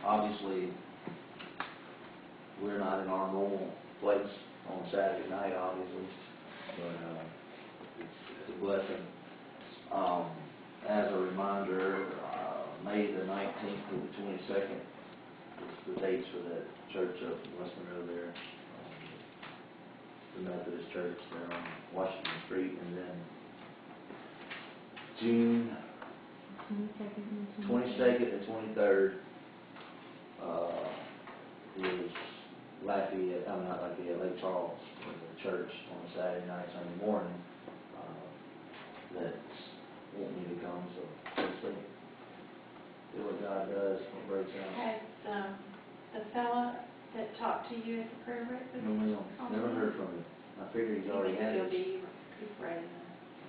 Obviously, we're not in our normal place on Saturday night, obviously, but it's a blessing. As a reminder, May the 19th to the 22nd is the dates for that church up in West Monroe there, the Methodist church there on Washington Street, and then June 22nd and 23rd is Lake Charles, the church on a Saturday night, Sunday morning, that want me to come, so let's see what God does, what breaks out. Has the fella that talked to you at the prayer breakfast? No, never heard from him. I figured he's already had it. Be I ready.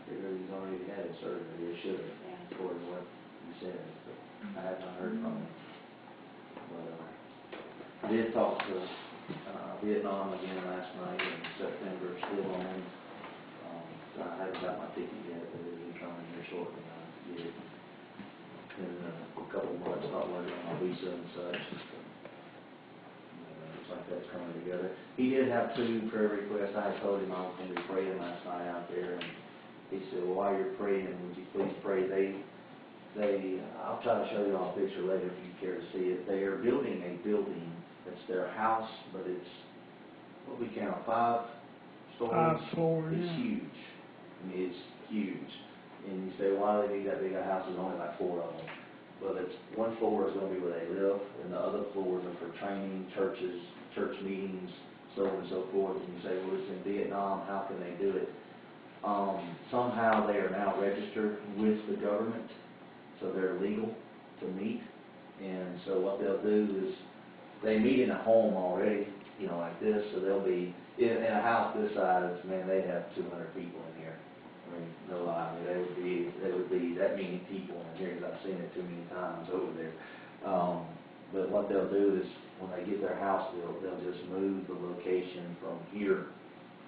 figured he's already had it surgery, or he should have, according to what he said, but I have not heard from him. But I did talk to Vietnam again last night in September, still on. I haven't got my ticket yet, but it'll be coming here shortly. I'll get it in a couple of months. Start working on my visa and such. Looks like that's coming together. He did have 2 prayer requests. I told him I was going to be praying last night out there, and he said, well, while you're praying, would you please pray? I'll try to show you all a picture later if you care to see it. They are building a building. It's their house, but it's, what we count, 5 stories? 5 floors, It's yeah. huge. I mean, it's huge. And you say, why do they need that big a house? There's only like 4 of them. But it's, one floor is going to be where they live, and the other floors are for training, churches, church meetings, so on and so forth. And you say, well, it's in Vietnam, how can they do it? Somehow they are now registered with the government, so they're legal to meet. And so what they'll do is, they meet in a home already, you know, like this, so they'll be, in a house this size, man, they'd have 200 people in here. I mean, no lie, I mean, they would be that many people in here, because I've seen it too many times over there. But what they'll do is, when they get their house built, they'll just move the location from here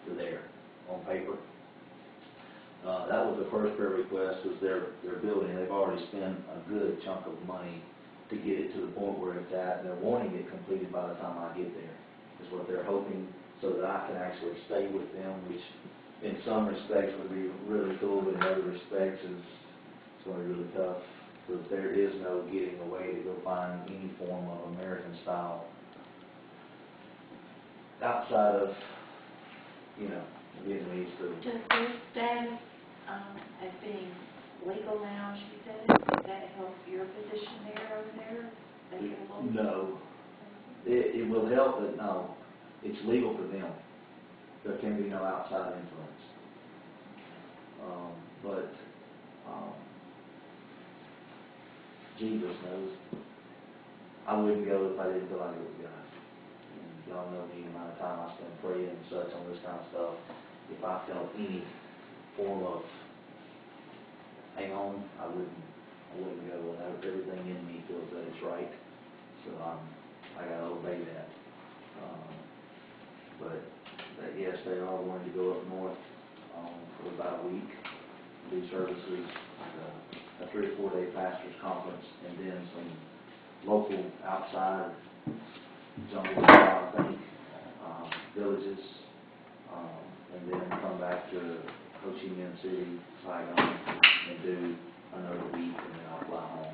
to there on paper. That was the first prayer request, was their building. They've already spent a good chunk of money to get it to the point where it's at, and they're wanting it completed by the time I get there, is what they're hoping, so that I can actually stay with them, which in some respects would be really cool, but in other respects it's going to be really tough, because there is no getting away to go find any form of American style outside of, you know, Vietnamese food. Does their status as being legal now, she said, does that help your position there over there? No. It will help, but no. It's legal for them. There can be no outside influence. But Jesus knows. I wouldn't go if I didn't feel like it was God. And y'all know me, the amount of time I spend praying and such on this kind of stuff. If I felt any form of hang on, I wouldn't go. And everything in me feels that it's right. So I got to obey that. But yes, they are wanting to go up north for about a week, do services, a 3 or 4 day pastors conference, and then some local outside jungle style, I think, villages, and then come back to Ho Chi Minh City, Saigon, and do another week, and then I'll fly home.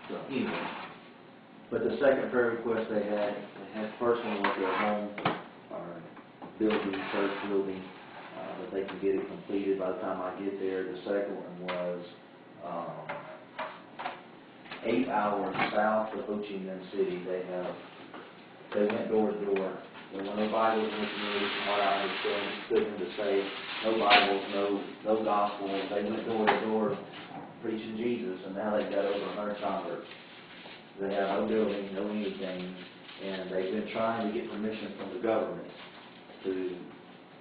So anyway, but the second prayer request they had first one was their home or building, church building, that they can get it completed by the time I get there. The second one was 8 hours south of Ho Chi Minh City. They went door to door. And when nobody was in the community, from what I understand, couldn't to say no Bibles, no gospel. They went door to door preaching Jesus, and now they've got over 100 converts. They have no building, no anything, and they've been trying to get permission from the government to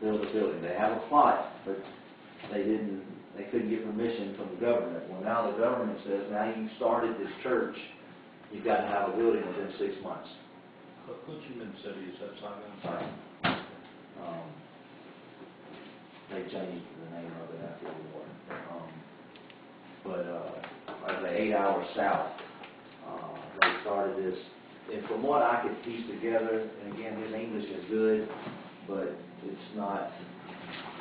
build a building. They have applied, but they couldn't get permission from the government. Well, now the government says, now you've started this church, you've got to have a building within 6 months. Ho Chi Minh City, is that Saigon? Right. They changed the name of it after the war. But like 8 hours south, they started this. And from what I could piece together, and again, his English is good, but it's not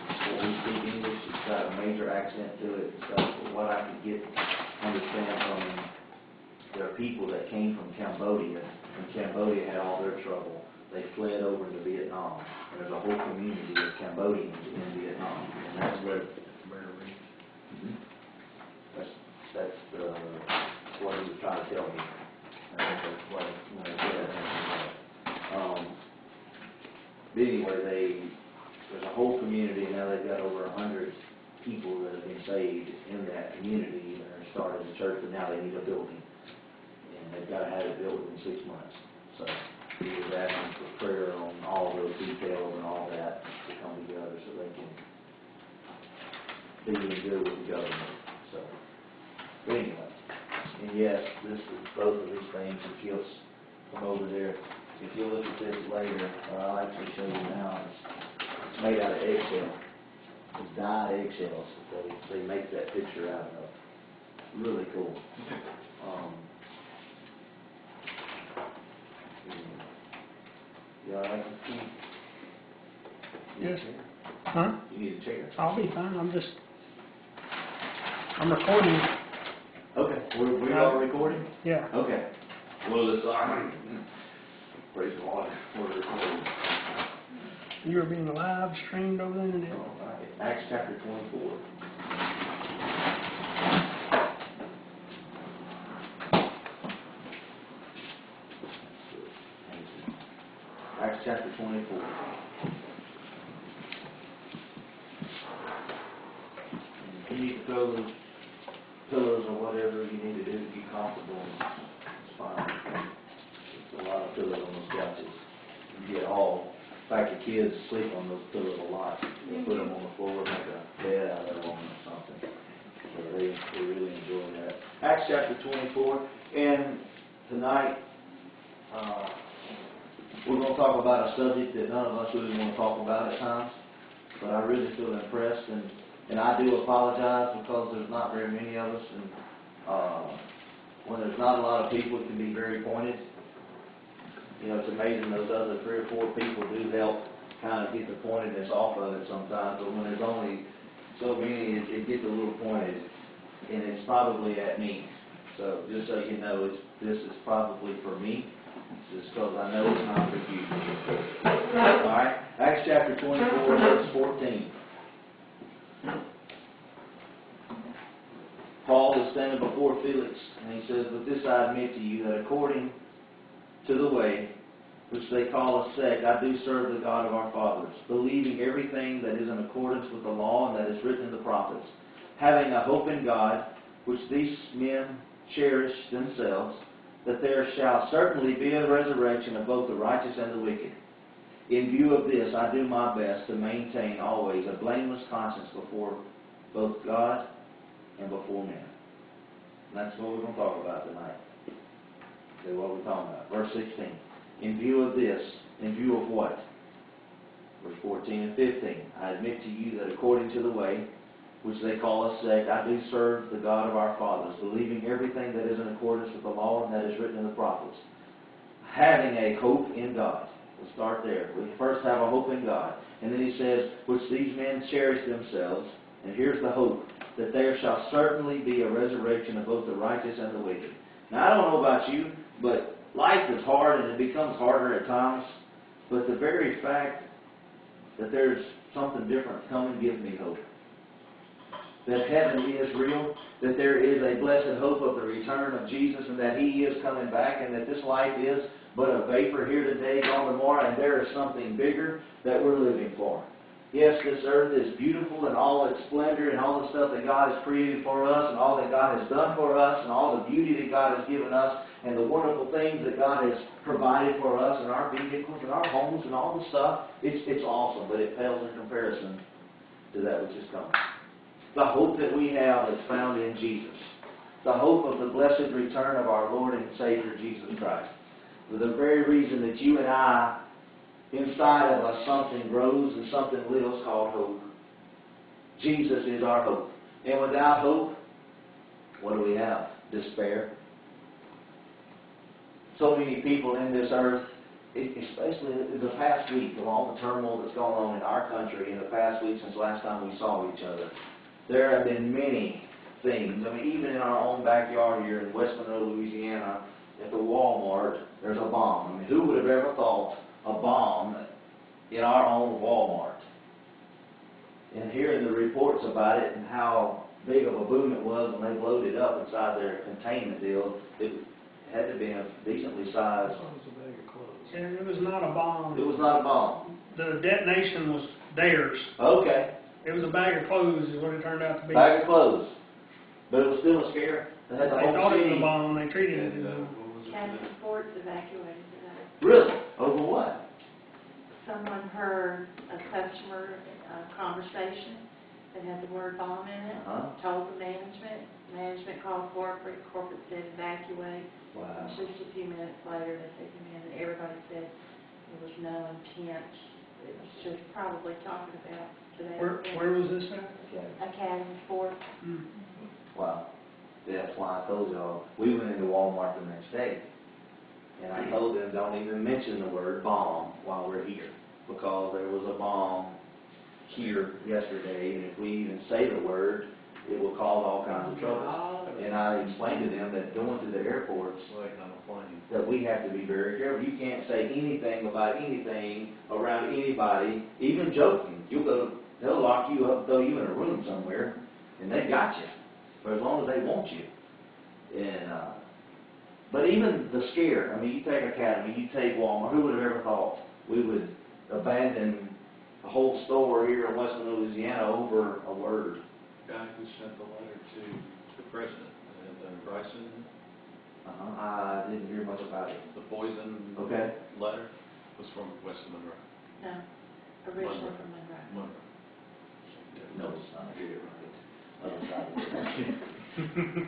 what we speak English. It's got a major accent to it. So from what I could understand from him, there are people that came from Cambodia, and Cambodia had all their trouble. They fled over to Vietnam, and there's a whole community of Cambodians in Vietnam, and that's where. That's what he was trying to tell me. I think that's what when I said that. But anyway, there's a whole community, and now they've got over 100 people that have been saved in that community and are starting a church, but now they need a building. And they've got to have it built within 6 months. So he was asking for prayer on all those details and all that to come together so they can be in good with the government. So, but anyway, and yes, this is both of these things. If you'll come over there, if you look at this later, or I'll actually show you now, it's made out of eggshell. It's dyed eggshells that they make that picture out of. Really cool. You all right with Keith? Yes. Huh? You need a chair? I'll be fine. I'm recording. Okay. We are recording? Yeah. Okay. Well, it's all right. Praise the Lord. We're recording. You were being live streamed over the internet. All right. Acts chapter 24. Acts chapter 24. You need to throw those pillows or whatever you need to do to be comfortable. It's fine. There's a lot of pillows on those couches. You get all. In fact, the kids sleep on those pillows a lot. They put them on the floor and make a bed out of them or something. So they really enjoy that. Acts chapter 24. And tonight, we're going to talk about a subject that none of us really want to talk about at times, but I really feel impressed, and I do apologize because there's not very many of us, and when there's not a lot of people, it can be very pointed. You know, it's amazing those other 3 or 4 people do help kind of get the pointedness off of it sometimes, but when there's only so many, it gets a little pointed, and it's probably at me. So just so you know, this is probably for me. Just because I know it's not for you. All right, Acts chapter 24, verse 14. Paul is standing before Felix, and he says, "But this I admit to you, that according to the way which they call a sect, I do serve the God of our fathers, believing everything that is in accordance with the law and that is written in the prophets, having a hope in God, which these men cherish themselves, that there shall certainly be a resurrection of both the righteous and the wicked. In view of this, I do my best to maintain always a blameless conscience before both God and before men." And that's what we're going to talk about tonight. Okay, what we're talking about. Verse 16. In view of this, in view of what? Verse 14 and 15. "I admit to you that according to the way which they call a sect, I do serve the God of our fathers, believing everything that is in accordance with the law and that is written in the prophets, having a hope in God." We'll start there. We first have a hope in God. And then he says, "which these men cherish themselves," and here's the hope, "that there shall certainly be a resurrection of both the righteous and the wicked." Now, I don't know about you, but life is hard and it becomes harder at times. But the very fact that there's something different coming gives me hope. That heaven is real, that there is a blessed hope of the return of Jesus, and that He is coming back, and that this life is but a vapor here today, gone tomorrow, and there is something bigger that we're living for. Yes, this earth is beautiful in all its splendor and all the stuff that God has created for us and all that God has done for us and all the beauty that God has given us and the wonderful things that God has provided for us and our vehicles and our homes and all the stuff. It's awesome, but it pales in comparison to that which is coming. The hope that we have is found in Jesus. The hope of the blessed return of our Lord and Savior Jesus Christ. For the very reason that you and I, inside of us, something grows and something lives called hope. Jesus is our hope. And without hope, what do we have? Despair. so many people in this earth, especially in the past week, of all the turmoil that's gone on in our country in the past week since last time we saw each other, there have been many things. I mean, even in our own backyard here in West Monroe, Louisiana, at the Walmart, there's a bomb. I mean, who would have ever thought a bomb in our own Walmart? And hearing the reports about it and how big of a boom it was when they blowed it up inside their containment deal, it had to be a decently sized. And it was not a bomb. It was not a bomb. The detonation was theirs. Okay, It was a bag of clothes is what it turned out to be. bag of clothes. But it was still a scare. They had the They whole thought it was city. a bomb, they treated it And, as a bomb. what was it? County Sports evacuated today. Really? Over what? Someone heard a customer conversation that had the word bomb in it, Uh-huh. told the management called corporate said evacuate. Wow. And just a few minutes later, they took him in, and everybody said there was no intent. It was just probably talking about today. Where was this at? Okay. Academy Sports. Hmm. Wow. Yeah, that's why I told y'all, we went into Walmart the next day, and I told them, don't even mention the word bomb while we're here, because there was a bomb here yesterday, and if we even say the word, it will cause all kinds of trouble. And I explained to them that going to the airports, Waiting on a plane. that we have to be very careful. You can't say anything about anything around anybody, even joking. They'll lock you up, throw you in a room somewhere, and they got you for as long as they want you. And but even the scare. I mean, you take Academy, you take Walmart. Who would have ever thought we would abandon a whole store here in Western Louisiana over a word? Guy who sent the letter to the president, and Bryson, I didn't hear much about it. the poison Okay. letter was from West Monroe. No, originally from Monroe. No, it's not. I did it right. Other side of it.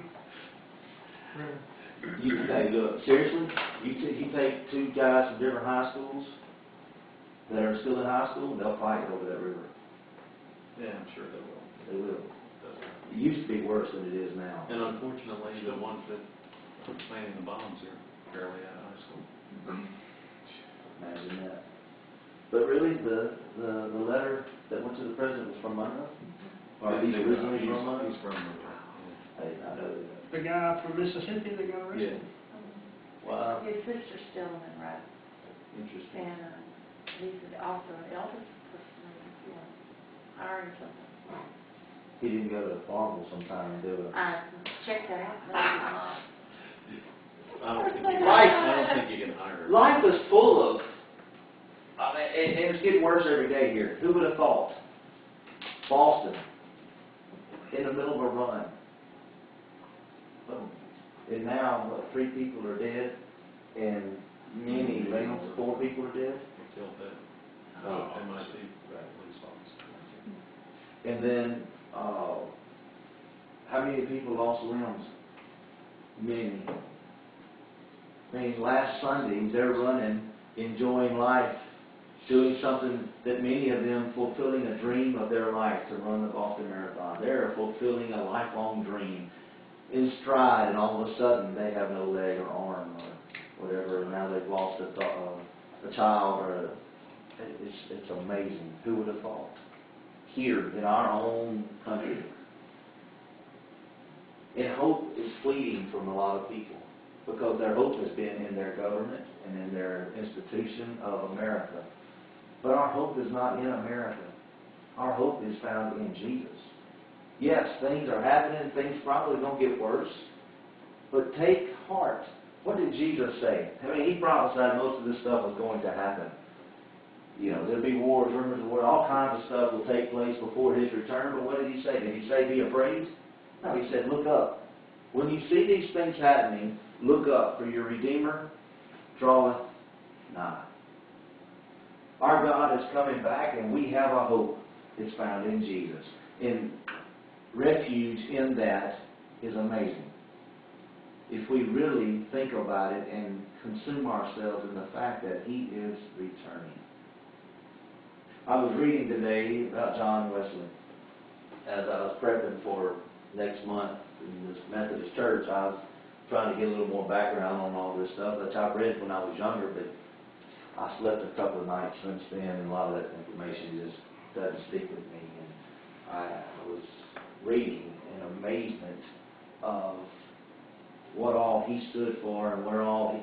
Hey, look, seriously, you take two guys from different high schools that are still in high school, they'll fight over that river. Yeah, I'm sure they will. They will. It used to be worse than it is now. And unfortunately, the ones that are planting the bombs are barely out of high school. Imagine that. But really, the letter that went to the president was from Monroe? Or he's originally from Monroe? He's from Monroe. I did not know that. The guy from Mississippi that got arrested? Wow, His sister's still in Monroe, interesting. and he's also an Elvis person, if you want to hire him something. He didn't go to Farmville sometime and do it. I checked that out, maybe not. I don't think you can hire him. Life is full of, and it's getting worse every day here. Who would have thought? Boston, in the middle of a run. Boom. And now, what, 3 people are dead, and many, 4 people are dead? Killed that Oh. MIT police officer. And then, how many people lost limbs? Many. I mean, last Sunday, they're running, enjoying life, doing something that many of them fulfilling a dream of their life to run the Boston Marathon. They're fulfilling a lifelong dream in stride, and all of a sudden they have no leg or arm or whatever, and now they've lost a child or it's amazing. Who would have thought? Here in our own country. And hope is fleeting from a lot of people because their hope has been in their government and in their institution of America. But our hope is not in America. Our hope is found in Jesus. Yes, things are happening, things probably going to get worse, but take heart. What did Jesus say? I mean, he prophesied most of this stuff was going to happen. You know, there'll be wars, rumors of war, all kinds of stuff will take place before his return, but what did he say? Did he say be afraid? No, he said look up. When you see these things happening, look up, for your Redeemer draweth nigh. Our God is coming back, and we have a hope. It's found in Jesus. And refuge in that is amazing. If we really think about it and consume ourselves in the fact that He is returning. I was reading today about John Wesley. As I was prepping for next month in this Methodist church, I was trying to get a little more background on all this stuff, which I've read when I was younger, but I slept a couple of nights since then, and a lot of that information just doesn't stick with me. And I was reading in amazement of what all he stood for and where all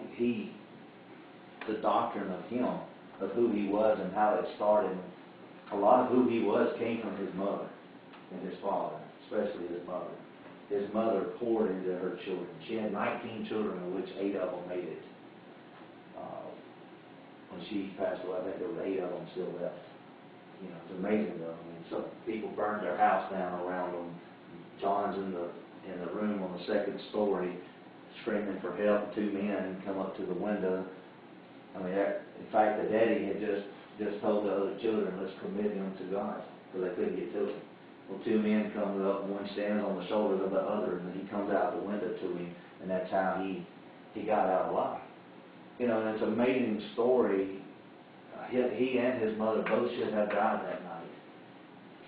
the doctrine of him, of who he was and how it started. A lot of who he was came from his mother and his father, especially his mother. His mother poured into her children. She had 19 children, of which 8 of them made it. When she passed away, I think there were 8 of them still left. You know, it's amazing though. I mean, some people burned their house down around them. John's in the room on the 2nd story, screaming for help. 2 men come up to the window. I mean, in fact, the daddy had just told the other children, let's commit him to God, because they couldn't get to him. Well, 2 men come up, and one stands on the shoulders of the other, and then he comes out the window to him, and that's how he got out alive. You know, and it's an amazing story. He and his mother both should have died that night.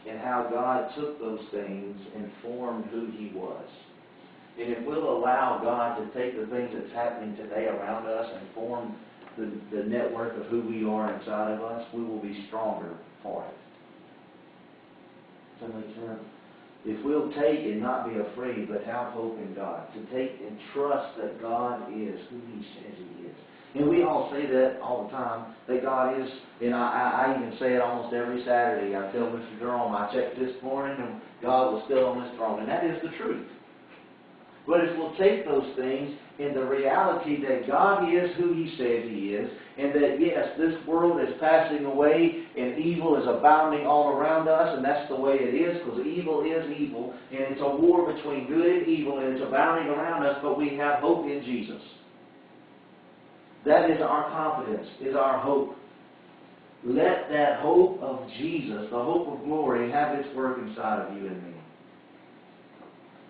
And how God took those things and formed who he was. And if we'll allow God to take the things that's happening today around us and form the network of who we are inside of us, we will be stronger for it. Does that make sense? If we'll take and not be afraid, but have hope in God, to take and trust that God is who he says he is. And we all say that all the time, that God is, and I even say it almost every Saturday. I tell Mr. Jerome, I checked this morning and God was still on his throne. And that is the truth. But if we'll take those things in the reality that God is who he says he is, and that yes, this world is passing away and evil is abounding all around us, and that's the way it is, because evil is evil, and it's a war between good and evil, and it's abounding around us, but we have hope in Jesus. That is our confidence, is our hope. Let that hope of Jesus, the hope of glory, have its work inside of you and me.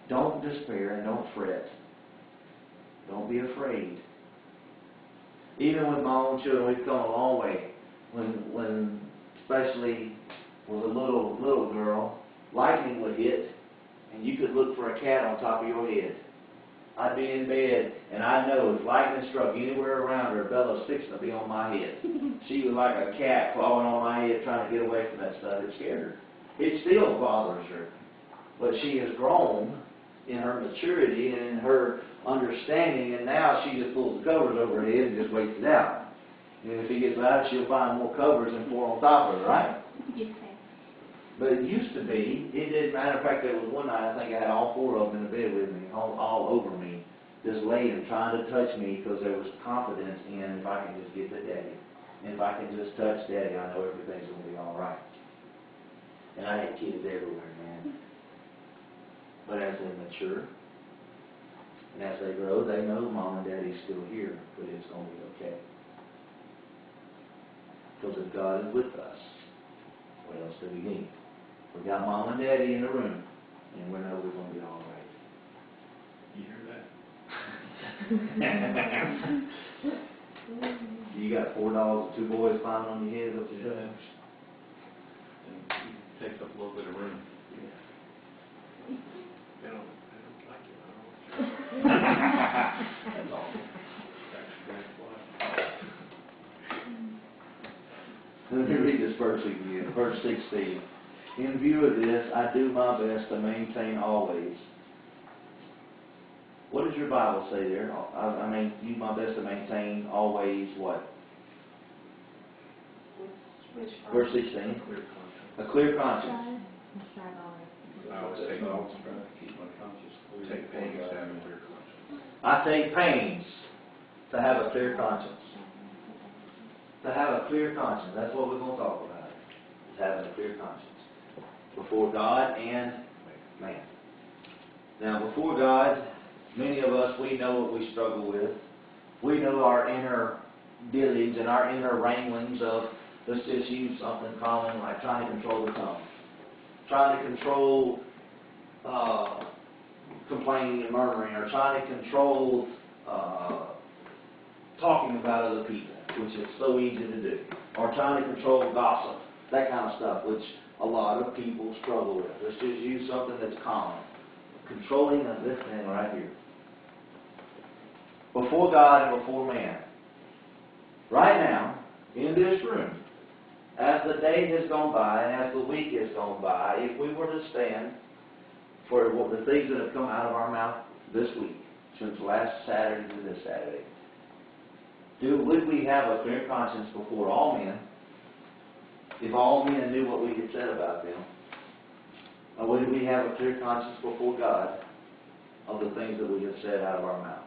Don't despair and don't fret. Don't be afraid. Even with my own children, we've come a long way. When especially with a little girl, lightning would hit, and you could look for a cat on top of your head. I'd be in bed, and I know if lightning struck anywhere around her, Bella's fixing to be on my head. She was like a cat clawing on my head, trying to get away from that stuff. It scared her. It still bothers her. But she has grown in her maturity and in her understanding, and now she just pulls the covers over her head and just waits it out. And if he gets loud, she'll find more covers and pour on top of her, right? Yes, But it used to be, it didn't matter. In fact, there was one night, I think I had all 4 of them in the bed with me, all over me, just laying, trying to touch me, because there was confidence in if I can just get to Daddy. And if I can just touch Daddy, I know everything's going to be all right. And I had kids everywhere, man. But as they mature, and as they grow, they know Mom and Daddy's still here, but it's going to be okay. Because if God is with us, what else do we need? We got Mom and Daddy in the room, and we know we're going to be all right. You hear that? You got 4 dogs and 2 boys climbing on your head up the Yeah. hill. And it takes up a little bit of room. They don't like it. That's awesome. Let me read this verse again, verse 16. In view of this, I do my best to maintain always. What does your Bible say there? I mean, do my best to maintain always what? Which Verse 16. A clear conscience. I always take notes, try to keep my conscience clear. Take pains to have a clear conscience. I take pains to have a clear conscience. To have a clear conscience. That's what we're going to talk about. Is having a clear conscience. Before God and man. Now, before God, many of us, we know what we struggle with. We know our inner dealings and our inner wranglings of, let's just use something common like trying to control the tongue. Trying to control complaining and murmuring, or trying to control talking about other people, which is so easy to do. Or trying to control gossip, that kind of stuff, which a lot of people struggle with. Let's just use something that's common. Controlling of this thing right here. before God and before man, right now, in this room, as the day has gone by and as the week has gone by, if we were to stand for the things that have come out of our mouth this week, since last Saturday to this Saturday, would we have a clear conscience before all men, if all men knew what we had said about them? Or would we have a clear conscience before God of the things that we have said out of our mouth?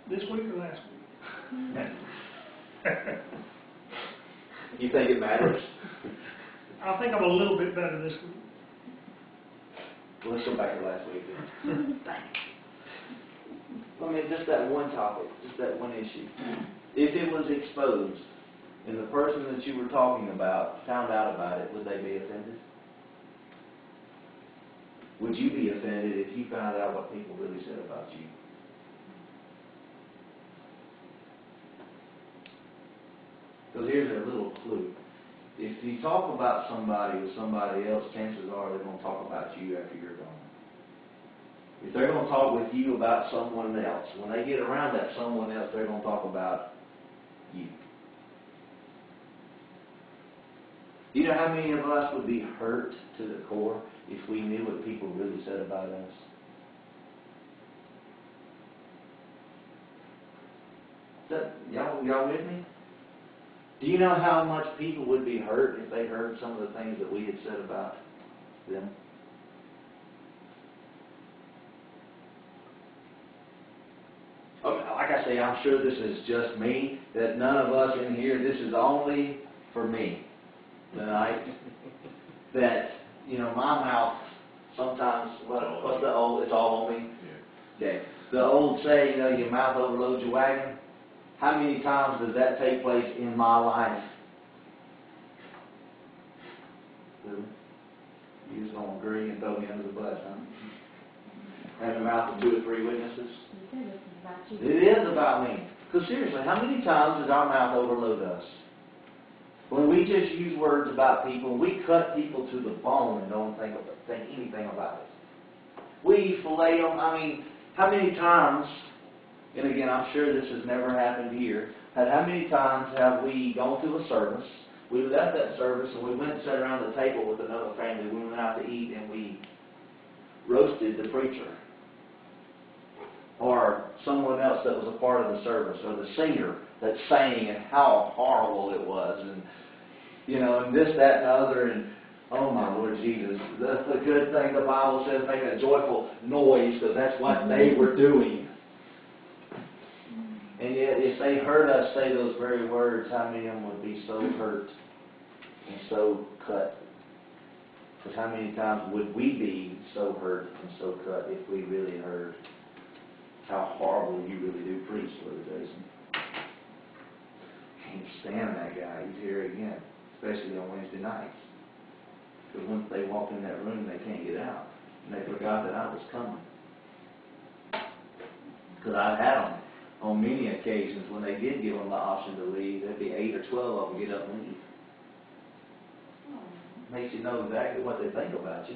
This week or last week? You think it matters? I think I'm a little bit better this week. Well, let's go back to last week then. I mean, just that one topic, just that one issue. If it was exposed and the person that you were talking about found out about it, would they be offended? Would you be offended if you found out what people really said about you? Because here's a little clue. If you talk about somebody with somebody else, chances are they're going to talk about you after you're gone. If they're going to talk with you about someone else, when they get around that someone else, they're going to talk about you. You know how many of us would be hurt to the core if we knew what people really said about us? Y'all with me? Do you know how much people would be hurt if they heard some of the things that we had said about them? Like I say, I'm sure this is just me, that none of us in here, this is only for me tonight, that, you know, my mouth sometimes, what's the old, it's all on me? Yeah. Okay. The old saying, you know, your mouth overloads your wagon. How many times does that take place in my life? Really? You just don't agree and throw me under the bus, huh? And the mouth of 2 or 3 witnesses? It is about me. Because seriously, how many times does our mouth overload us? When we just use words about people, we cut people to the bone and don't think anything about it. We fillet them. I mean, how many times, and again, I'm sure this has never happened here, but how many times have we gone to a service, we left that service, and we went and sat around the table with another family, we went out to eat, and we roasted the preacher, or someone else that was a part of the service, or the singer that sang, and how horrible it was, and, you know, and this, that, and the other, and oh my Lord Jesus, the good thing the Bible says, make a joyful noise, because that's what they were doing. And yet, if they heard us say those very words, how many of them would be so hurt and so cut? Because how many times would we be so hurt and so cut if we really heard how horrible you really do preach, Brother Jason? Can't stand that guy. He's here again, especially on Wednesday nights. Because once they walk in that room, they can't get out. And they forgot that I was coming. Because I've had them on many occasions when they did give them the option to leave. There'd be 8 or 12 of them get up and leave. Makes you know exactly what they think about you.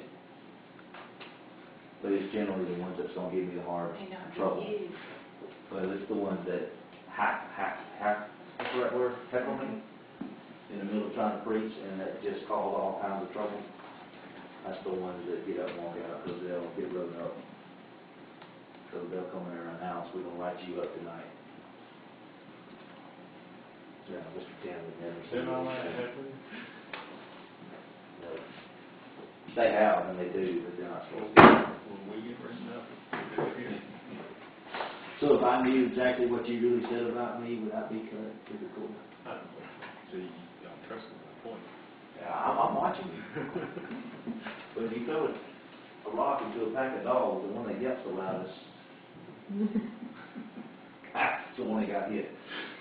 But it's generally the ones that's going to give me the hard trouble. But it's the ones that what's the right word? Heckle me in the middle of trying to preach, and that just cause all kinds of trouble. That's the ones that get up and walk out because they'll get run up. So they'll come in there and announce, we're going to write you up tonight. Yeah, Mr. Tim would never say Didn't all that happen? No. They have, and they do, but they're not supposed to. When we get written up, we do it here. So if I knew exactly what you really said about me, would I be cut pretty cool? I don't think so. See, y'all trusted my point. Yeah, I'm watching you. But if you throw a rock into a pack of dogs, the one that gets the loudest, that's the one that got hit.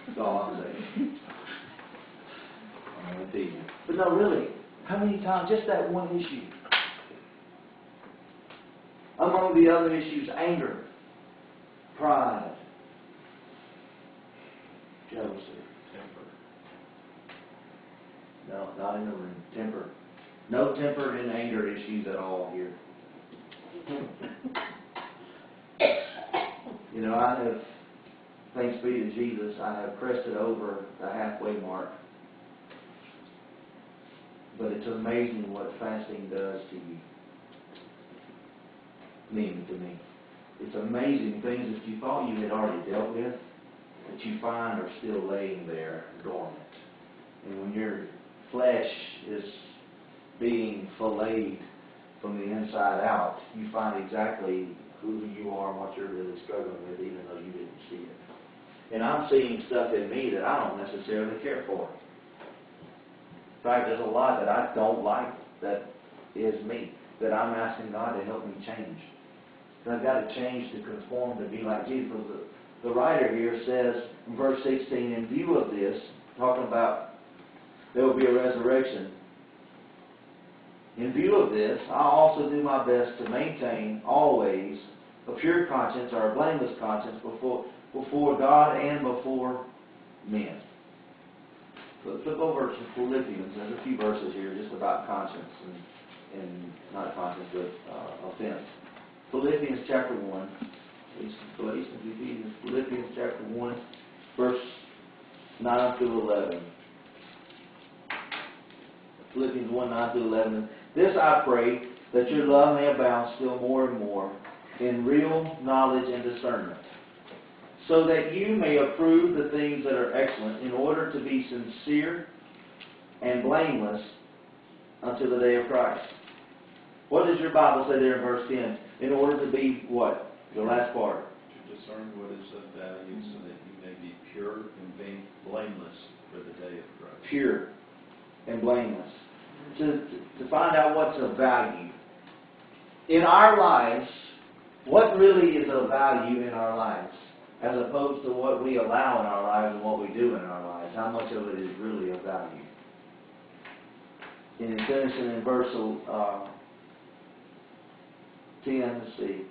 That's all I'm saying. I'm going to tease you. But no, really, how many times, just that one issue. Among the other issues, anger, pride, jealousy. Temper. No, not in the room. Temper. No temper and anger issues at all here. You know, I have, thanks be to Jesus, I have pressed it over the halfway mark. But it's amazing what fasting does to you. To me. It's amazing things that you thought you had already dealt with, that you find are still laying there dormant. And when your flesh is being filleted from the inside out, you find exactly who you are and what you're really struggling with, even though you didn't see it. And I'm seeing stuff in me that I don't necessarily care for. In fact, there's a lot that I don't like that is me, that I'm asking God to help me change. And I've got to change to conform to be like Jesus. The writer here says in verse 16, in view of this, talking about there will be a resurrection. In view of this, I also do my best to maintain always a pure conscience or a blameless conscience before God and before men. Flip over to Philippians. There's a few verses here just about conscience and not conscience, but offense. Philippians chapter 1. Philippians chapter 1, verse 9 through 11. Philippians 1, 9 through 11. This I pray, that your love may abound still more and more in real knowledge and discernment, so that you may approve the things that are excellent, in order to be sincere and blameless unto the day of Christ. What does your Bible say there in verse 10? In order to be what? The last part. To discern what is of value, so that you may be pure and blameless for the day of Christ. Pure and blameless. To find out what's of value. In our lives, what really is of value in our lives, as opposed to what we allow in our lives and what we do in our lives? How much of it is really of value? And in finishing in verse 10, let's see,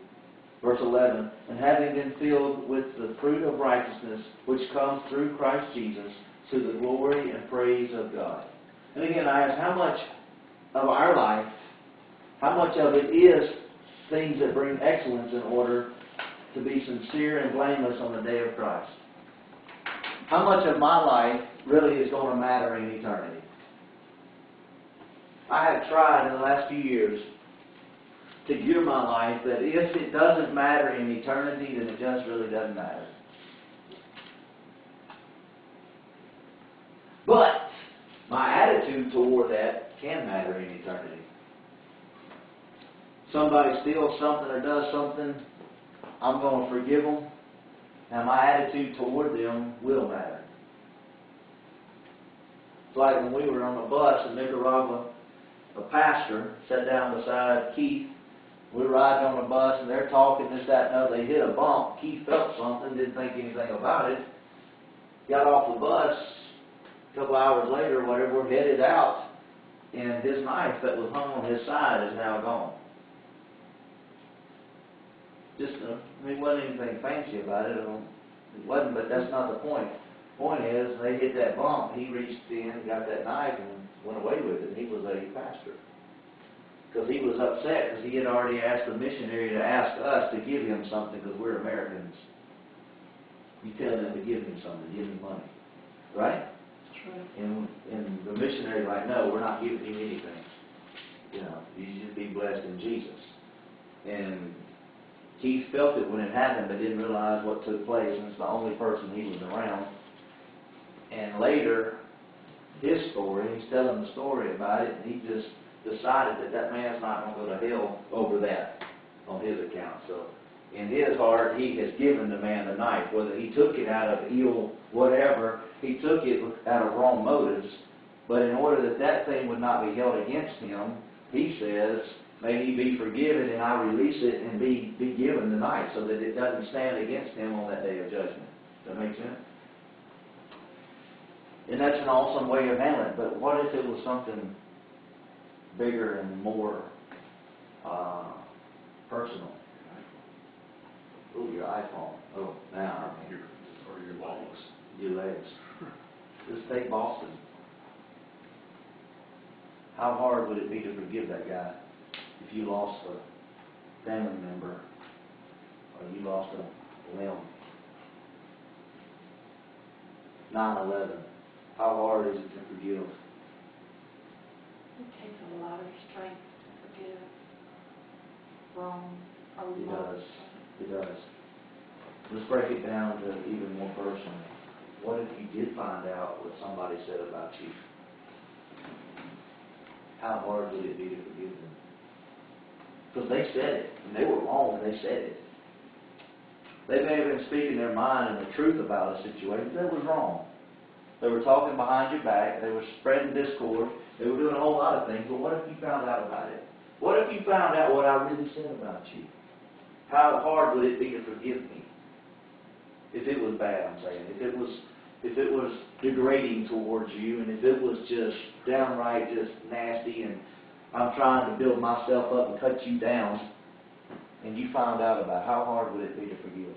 verse 11, and having been filled with the fruit of righteousness which comes through Christ Jesus, to the glory and praise of God. And again, I ask, how much of our life, how much of it is things that bring excellence in order to be sincere and blameless on the day of Christ? How much of my life really is going to matter in eternity? I have tried in the last few years to gear my life that if it doesn't matter in eternity, then it just really doesn't matter. But my attitude toward that can matter in eternity. Somebody steals something or does something, I'm going to forgive them, and my attitude toward them will matter. It's like when we were on the bus in Nicaragua, a pastor sat down beside Keith. We were riding on the bus, and they're talking this, that, and other. They hit a bump. Keith felt something, didn't think anything about it. Got off the bus. A couple hours later, whatever, we're headed out, and his knife that was hung on his side is now gone. Just, it wasn't anything fancy about it. It wasn't, but that's not the point. The point is, they hit that bump. He reached in, got that knife, and went away with it. He was a pastor. Because he was upset because he had already asked the missionary to ask us to give him something because we're Americans. You tell them to give me something, give me money. Right? And the missionary like, no, we're not giving you anything. You know, you just be blessed in Jesus. And Keith felt it when it happened, but didn't realize what took place, and it's the only person he was around. And later, his story, he's telling the story about it, and he just decided that man's not going to go to hell over that on his account. So in his heart, he has given the man the knife. Whether he took it out of ill whatever, he took it out of wrong motives. But in order that thing would not be held against him, he says, may he be forgiven, and I release it and be given the knife so that it doesn't stand against him on that day of judgment. Does that make sense? And that's an awesome way of handling it. But what if it was something bigger and more personal? Oh, your iPhone. Oh, now Or your legs. your legs. Just take Boston. How hard would it be to forgive that guy if you lost family member, or you lost a limb. 9/11. How hard is it to forgive? It takes a lot of strength to forgive wrong or It loss. does. It does. Let's break it down to even more personal. What if you did find out what somebody said about you? How hard would it be to forgive them? Because they said it, and they were wrong, and they said it. They may have been speaking their mind and the truth about a situation that was wrong. They were talking behind your back. They were spreading discord. They were doing a whole lot of things. But what if you found out about it? What if you found out what I really said about you? How hard would it be to forgive me? If it was bad, I'm saying. If it was degrading towards you, and if it was just downright just nasty, and I'm trying to build myself up and cut you down, and you found out about it, how hard would it be to forgive?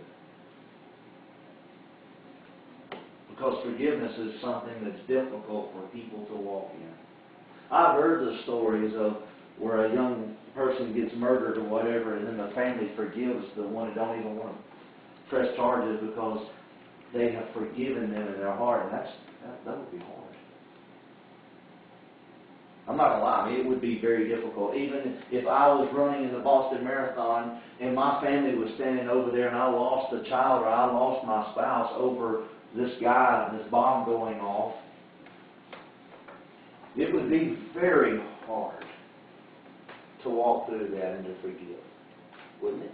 Because forgiveness is something that's difficult for people to walk in. I've heard the stories of where a young person gets murdered or whatever, and then the family forgives the one that don't even want to press charges because they have forgiven them in their heart, and that would be hard. I'm not going to lie, I mean, it would be very difficult. Even if I was running in the Boston Marathon and my family was standing over there and I lost a child or I lost my spouse over this guy and this bomb going off, it would be very hard to walk through that and to forgive, wouldn't it?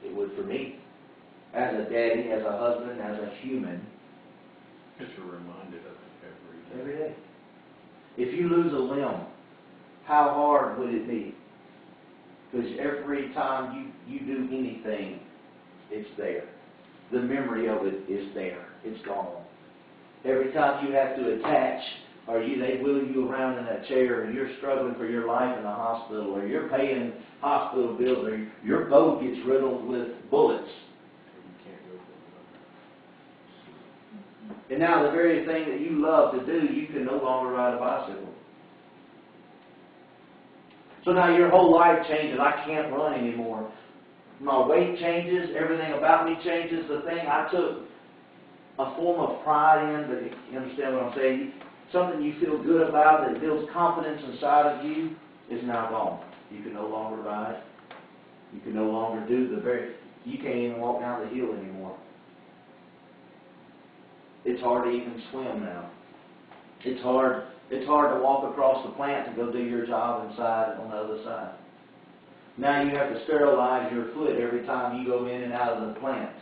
It would for me. As a daddy, as a husband, as a human. Because you're reminded of it Every day. If you lose a limb, how hard would it be? Because every time you do anything, it's there. The memory of it is there. It's gone. Every time you have to attach, or they wheel you around in that chair, and you're struggling for your life in the hospital, or you're paying hospital bills, or your boat gets riddled with bullets. And now the very thing that you love to do, you can no longer ride a bicycle. So now your whole life changes. I can't run anymore. My weight changes. Everything about me changes. The thing I took a form of pride in, but you understand what I'm saying? Something you feel good about that builds confidence inside of you is now gone. You can no longer ride. You can no longer do you can't even walk down the hill anymore. It's hard to even swim now. It's hard to walk across the plant to go do your job inside on the other side. Now you have to sterilize your foot every time you go in and out of the plant.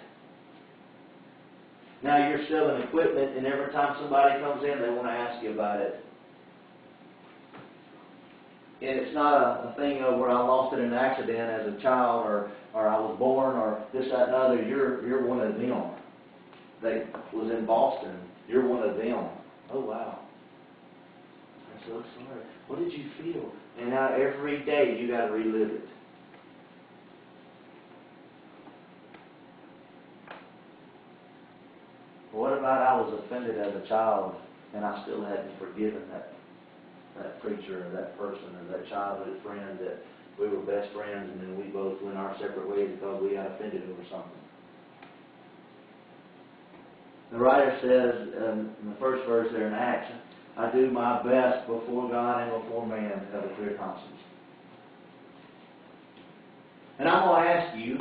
Now you're selling equipment, and every time somebody comes in, they want to ask you about it. And it's not a thing of where I lost it in an accident as a child, or I was born, or this, that, and other. You're one of them. That was in Boston. You're one of them. Oh, wow. I'm so sorry. What did you feel? And now every day you got to relive it. What about I was offended as a child and I still hadn't forgiven that preacher or that person or that childhood friend that we were best friends and then we both went our separate ways because we got offended over something? The writer says in the first verse there in Acts, I do my best before God and before man to have a clear conscience. And I'm going to ask you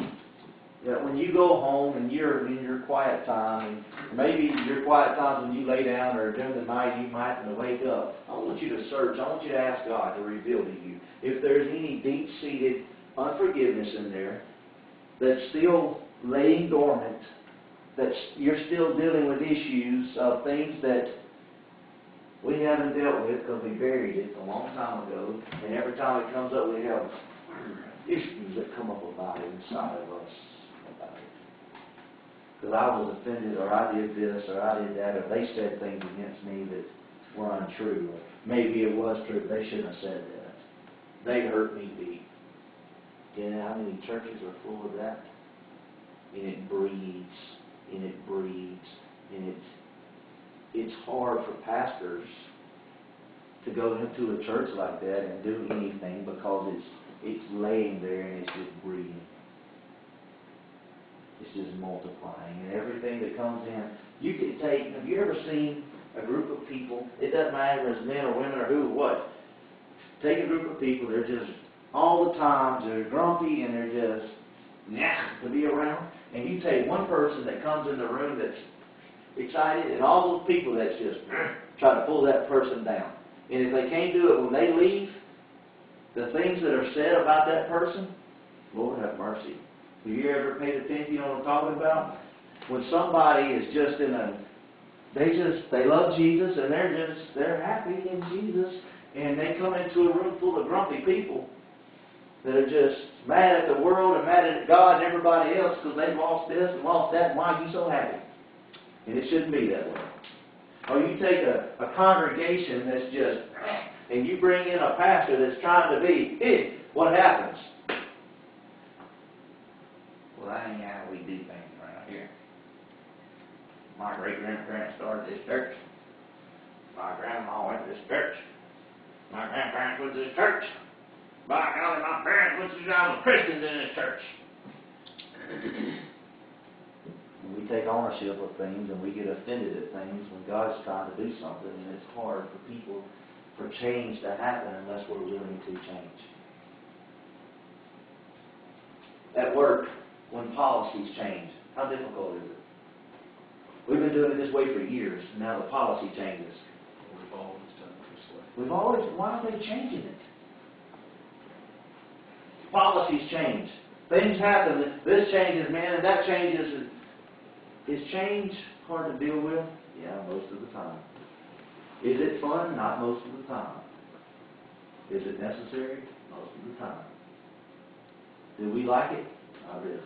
that when you go home and you're in your quiet time, and maybe your quiet times when you lay down or during the night you might have to wake up, I want you to search. I want you to ask God to reveal to you if there's any deep-seated unforgiveness in there that's still laying dormant, that you're still dealing with issues of things that we haven't dealt with because we buried it a long time ago, and every time it comes up we have issues that come up about it inside of us about it. Because I was offended, or I did this, or I did that, or they said things against me that were untrue, or maybe it was true, but they shouldn't have said that. They hurt me deep. You know how many churches are full of that? And it breeds. And it breeds, and it's hard for pastors to go into a church like that and do anything because it's laying there and it's just breathing. It's just multiplying. And everything that comes in, you can take, have you ever seen a group of people, it doesn't matter if it's men or women or who or what, take a group of people, they're just all the time, they're grumpy and they're just, to be around. And you take one person that comes in the room that's excited, and all those people that's just try to pull that person down. And if they can't do it when they leave, the things that are said about that person, Lord have mercy. Have you ever paid attention, you know what I'm talking about? When somebody is just in a, they love Jesus and they're happy in Jesus, and they come into a room full of grumpy people that are just mad at the world and mad at God and everybody else because they've lost this and lost that, and why are you so happy? And it shouldn't be that way. Or you take a congregation that's just, and you bring in a pastor that's trying to be, what happens? Well, that ain't how we do things around here. My great-grandparents started this church. My grandma went to this church. My grandparents went to this church. By golly, my parents went to all the Christians in this church. We take ownership of things and we get offended at things when God's trying to do something, and it's hard for people, for change to happen unless we're willing to change. At work, when policies change, how difficult is it? We've been doing it this way for years, and now the policy changes. We've always done it this way. Why are they changing it? Policies change. Things happen. This changes, man, and that changes. Is change hard to deal with? Yeah, most of the time. Is it fun? Not most of the time. Is it necessary? Most of the time. Do we like it? Not really.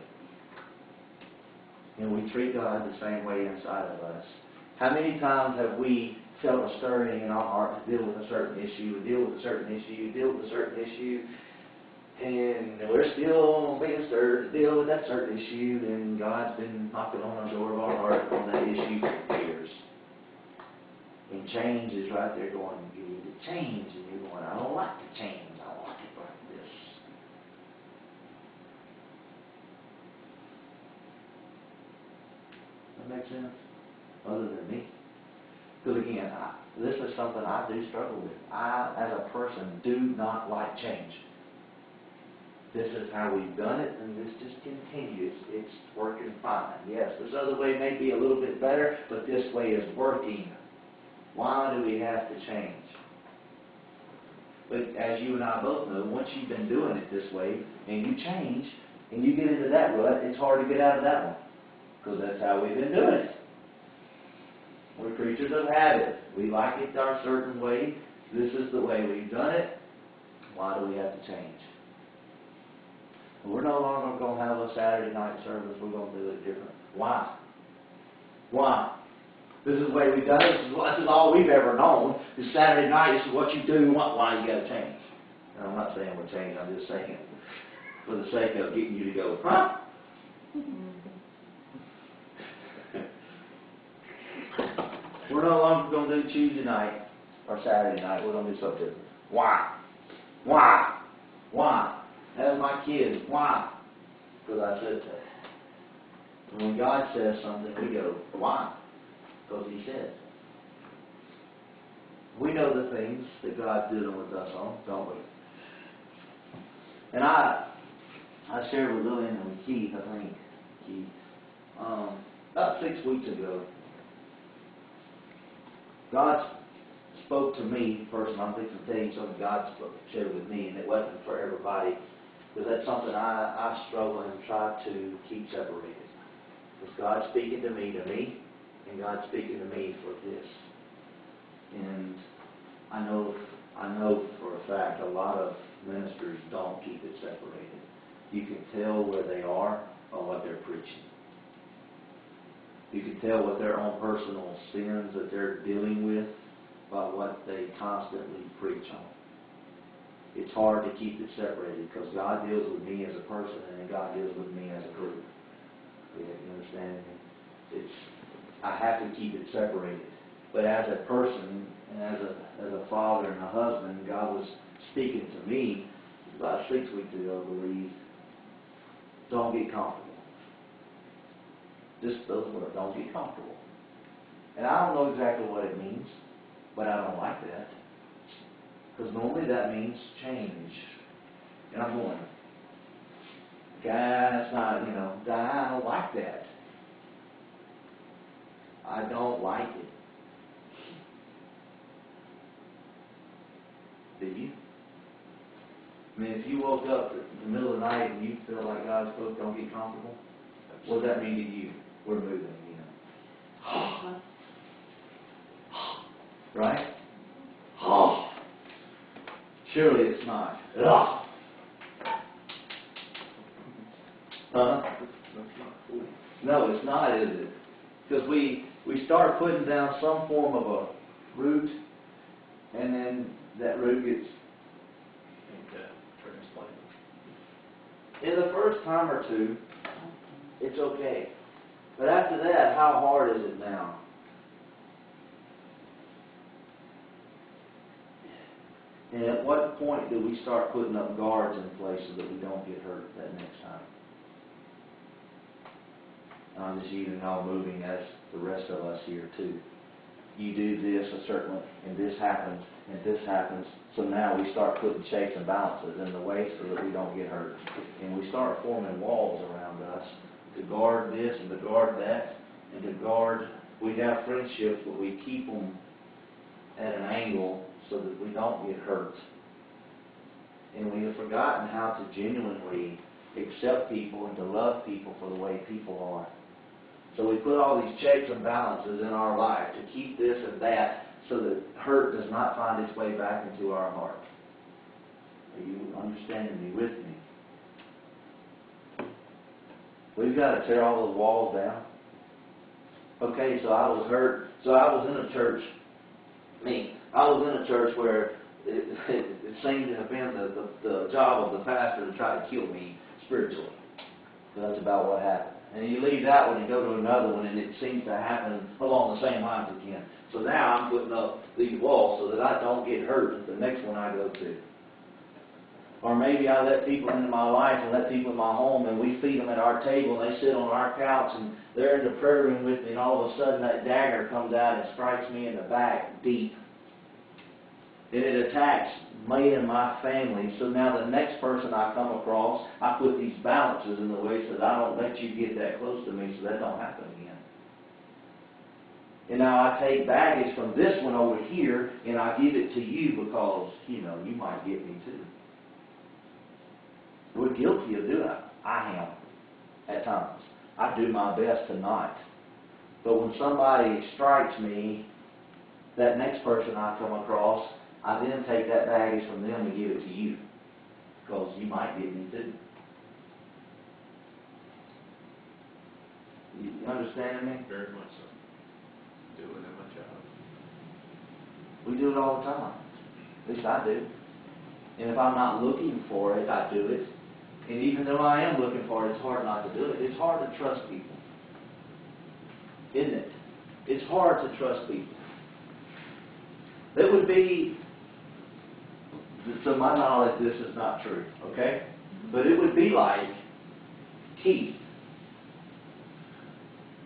And we treat God the same way inside of us. How many times have we felt a stirring in our heart to deal with a certain issue, deal with a certain issue, deal with a certain issue, and we're still being stirred to deal with that certain issue, and God's been knocking on the door of our heart on that issue for years. And change is right there going, you need to change, and you're going, I don't like to change, I like it like this. That makes sense? Other than me. Because again, this is something I do struggle with. I, as a person, do not like change. This is how we've done it, and this just continues. It's working fine. Yes, this other way may be a little bit better, but this way is working. Why do we have to change? But as you and I both know, once you've been doing it this way, and you change, and you get into that rut, it's hard to get out of that one. Because that's how we've been doing it. We're creatures of habit. We like it our certain way. This is the way we've done it. Why do we have to change? We're no longer going to have a Saturday night service. We're going to do it different. Why? Why? This is the way we've done it. This is all we've ever known. This Saturday night, this is what you do. Why you got to change? And I'm not saying we'll change. I'm just saying for the sake of getting you to go, huh? We're no longer going to do Tuesday night or Saturday night. We're going to do something different. Why? Why? Why? As my kids, why? Because I said so. And when God says something, we go, why? Because He said. We know the things that God's dealing with us on, don't we? And I shared with Lillian and with Keith, I think, about 6 weeks ago, God spoke to me first, and I'm going to tell you something God shared with me, and it wasn't for everybody, because that's something I struggle and try to keep separated. Because God's speaking to me, and God's speaking to me for this. And I know for a fact a lot of ministers don't keep it separated. You can tell where they are by what they're preaching. You can tell what their own personal sins that they're dealing with by what they constantly preach on. It's hard to keep it separated because God deals with me as a person and then God deals with me as a group. You understand me? I have to keep it separated. But as a person and as a father and a husband, God was speaking to me about 6 weeks ago, I believe. Don't get comfortable. Just those words, don't get comfortable. And I don't know exactly what it means, but I don't like that. Because normally that means change. And I'm going, God, that's not, God, I don't like that. I don't like it. Do you? I mean, if you woke up in the middle of the night and you feel like God's supposed to don't get comfortable, what does that mean to you? We're moving, Right? Surely it's not. Huh? No, it's not, is it? Because we start putting down some form of a root, and then that root gets in the first time or two, it's okay. But after that, how hard is it now? And at what point do we start putting up guards in place so that we don't get hurt that next time? I'm just using all moving as the rest of us here too. You do this a certain way, and this happens, and this happens. So now we start putting checks and balances in the way so that we don't get hurt. And we start forming walls around us to guard this and to guard that and to guard. We have friendships, but we keep them at an angle so that we don't get hurt. And we have forgotten how to genuinely accept people and to love people for the way people are. So we put all these checks and balances in our life to keep this and that so that hurt does not find its way back into our heart. Are you understanding me with me? We've got to tear all those walls down. Okay, so I was hurt. So I was in a church. I was in a church where it seemed to have been the job of the pastor to try to kill me spiritually. So that's about what happened. And you leave that one and go to another one, and it seems to happen along the same lines again. So now I'm putting up these walls so that I don't get hurt at the next one I go to. Or maybe I let people into my life and let people in my home, and we feed them at our table, and they sit on our couch, and they're in the prayer room with me, and all of a sudden that dagger comes out and strikes me in the back deep. And it attacks me and my family. So now the next person I come across, I put these balances in the way so that I don't let you get that close to me so that don't happen again. And now I take baggage from this one over here and I give it to you because, you might get me too. We're guilty of doing it. I am at times. I do my best to not. But when somebody strikes me, that next person I come across, I then take that baggage from them and give it to you because you might get me too. You understand me? Very much so. Doing it my job. We do it all the time. At least I do. And if I'm not looking for it, I do it. And even though I am looking for it, it's hard not to do it. It's hard to trust people. Isn't it? It's hard to trust people. It would be, to my knowledge, this is not true, okay? But it would be like Keith.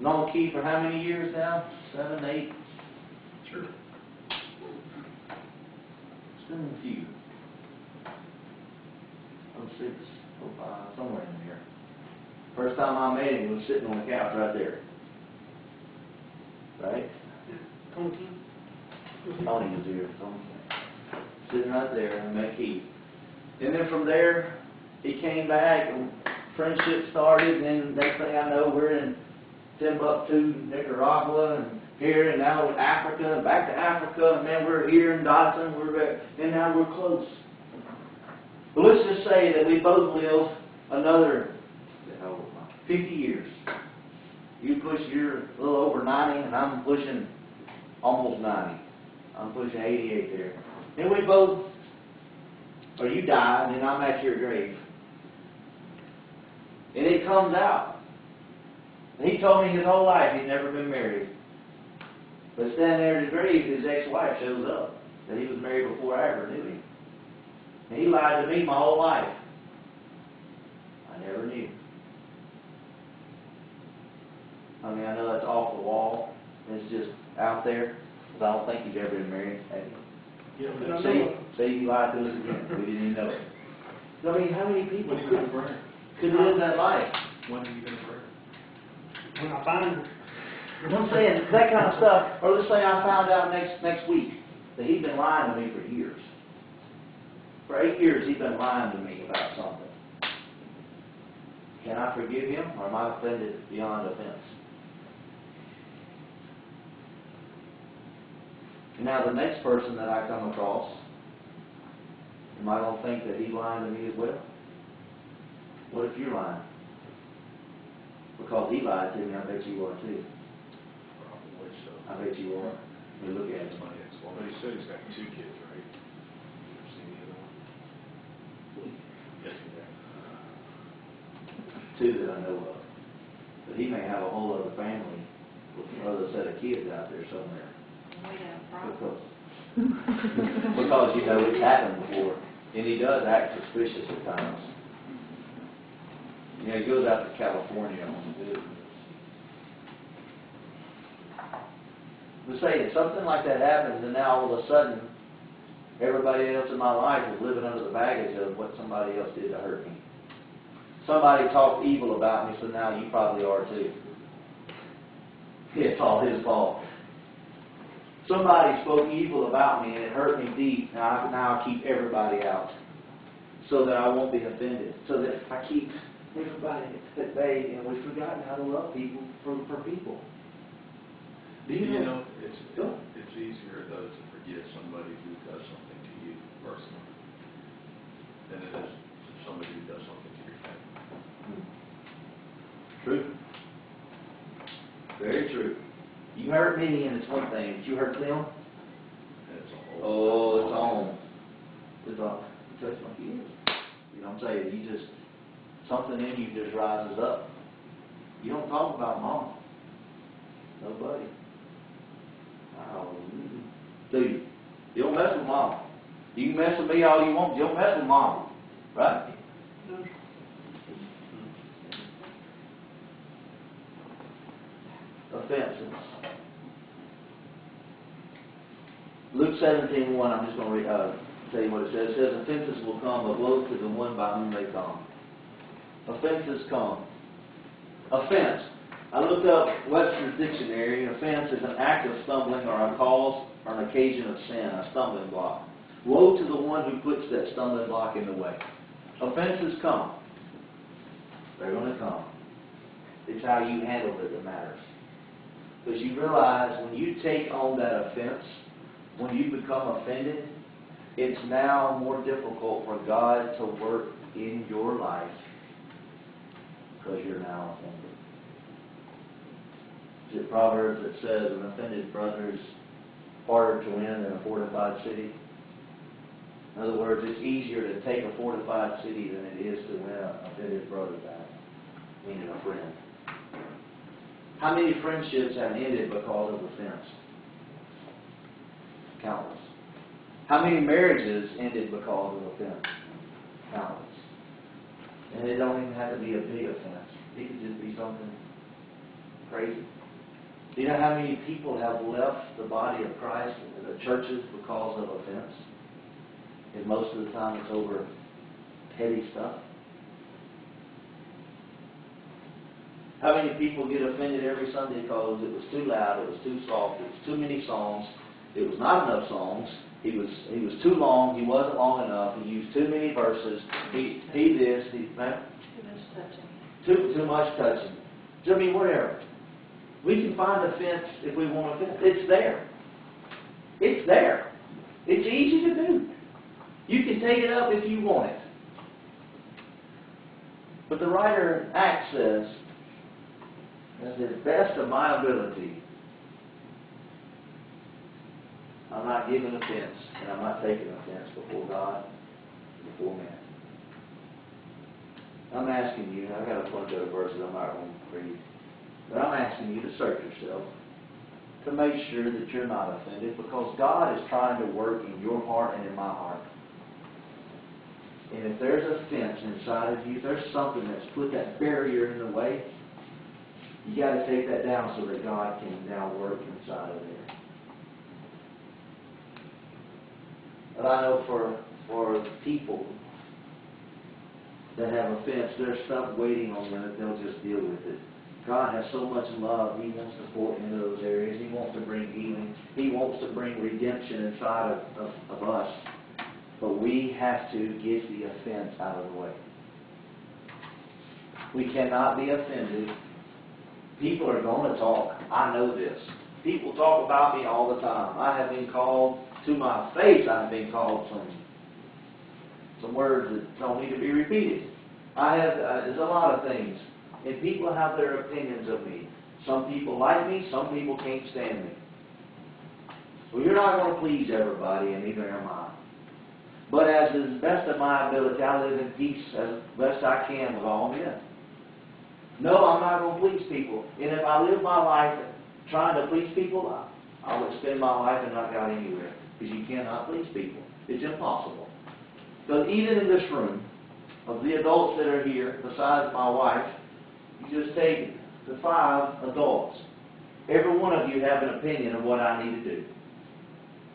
Known Keith for how many years now? 7, 8? Sure. It's been a few. 06, 05, somewhere in there. First time I met him, he was sitting on the couch right there. Right? Tony was here. Sitting right there, and met Keith. And then from there, he came back, and friendship started, and then next thing I know, we're in Timbuktu, Nicaragua, and here, and now in Africa, and back to Africa, and then we're here in Dotson, and now we're close. But let's just say that we both live another 50 years. You push, you're a little over 90, and I'm pushing almost 90. I'm pushing 88 there. And we both, or you die, and then I'm at your grave. And it comes out. And he told me his whole life he'd never been married. But standing there at his grave, his ex-wife shows up. That he was married before I ever knew him. And he lied to me my whole life. I never knew. I mean, I know that's off the wall. It's just out there. Because I don't think you've ever been married, have you? Yeah, but I know. See, you lied to us again. We didn't even know it. I mean, how many people When are you going to burn? could live that life? When are you going to burn? When I find her. You know what I'm saying? That kind of stuff. Or let's say I found out next week that he'd been lying to me for years. For 8 years, he'd been lying to me about something. Can I forgive him, or am I offended beyond offense? Now, the next person that I come across, am I going to think that he's lying to me as well? What if you're lying? Because he lied to me, I bet you are too. Probably so. I bet you are. You look at That's him. my ex-wife. But he said he's got 2 kids, right? You ever seen the other one? Yes, he has. 2 that I know of. But he may have a whole other family with another set of kids out there somewhere. We got a problem. Because you know it's happened before. And he does act suspicious at times. You know, he goes out to California on business. But say if something like that happens and now all of a sudden everybody else in my life is living under the baggage of what somebody else did to hurt me. Somebody talked evil about me, so now you probably are too. It's all his fault. Somebody spoke evil about me and it hurt me deep. Now I keep everybody out so that I won't be offended. So that I keep everybody at bay, and we've forgotten how to love people for people. Do you know? It's easier, though, to forgive somebody who does something to you personally than it is somebody who does something to your family. True. Very true. You hurt me, and it's one thing. If you hurt them, And it's a whole it's on. It's on. You touch my kids. You know what I'm saying? You just, something in you just rises up. You don't talk about mom. Nobody. Do you? You don't mess with mom. You can mess with me all you want. You don't mess with mom. Right? Offenses. Luke 17:1, I'm just going to tell you what it says. It says, offenses will come, but woe to the one by whom they come. Offenses come. Offense. I looked up Webster's dictionary. Offense is an act of stumbling or a cause or an occasion of sin, a stumbling block. Woe to the one who puts that stumbling block in the way. Offenses come. They're going to come. It's how you handle it that matters. Because you realize when you take on that offense, when you become offended, it's now more difficult for God to work in your life because you're now offended. Is it Proverbs that says an offended brother is harder to win than a fortified city? In other words, it's easier to take a fortified city than it is to win an offended brother back, meaning a friend. How many friendships have ended because of offense? Countless. How many marriages ended because of offense? Countless. And it don't even have to be a big offense. It could just be something crazy. Do you know how many people have left the body of Christ, the churches, because of offense? And most of the time it's over petty stuff. How many people get offended every Sunday because it was too loud, it was too soft, it was too many songs, it was not enough songs, he was too long, he wasn't long enough, he used too many verses, he this, he that. Too much touching. I mean, whatever. We can find offense if we want offense. It's there. It's there. It's easy to do. You can take it up if you want it. But the writer in Acts says, as the best of my ability, I'm not giving offense, and I'm not taking offense before God, before man. I'm asking you, I've got a bunch of other verses I'm not going to read, but I'm asking you to search yourself to make sure that you're not offended, because God is trying to work in your heart and in my heart. And if there's a fence inside of you, if there's something that's put that barrier in the way, you got to take that down so that God can now work inside of there. But I know for people that have a fence, there's stuff waiting on them that they'll just deal with it. God has so much love. He wants to pour into those areas. He wants to bring healing. He wants to bring redemption inside of us. But we have to get the offense out of the way. We cannot be offended. People are going to talk. I know this. People talk about me all the time. I have been called to my face. I have been called some words that don't need to be repeated. There's a lot of things. And people have their opinions of me. Some people like me. Some people can't stand me. Well, you're not going to please everybody, and neither am I. But as the best of my ability, I live in peace as best I can with all men. No, I'm not going to please people. And if I live my life trying to please people, I would spend my life and not got anywhere. Because you cannot please people. It's impossible. But even in this room, of the adults that are here, besides my wife, you just take the 5 adults. Every one of you have an opinion of what I need to do.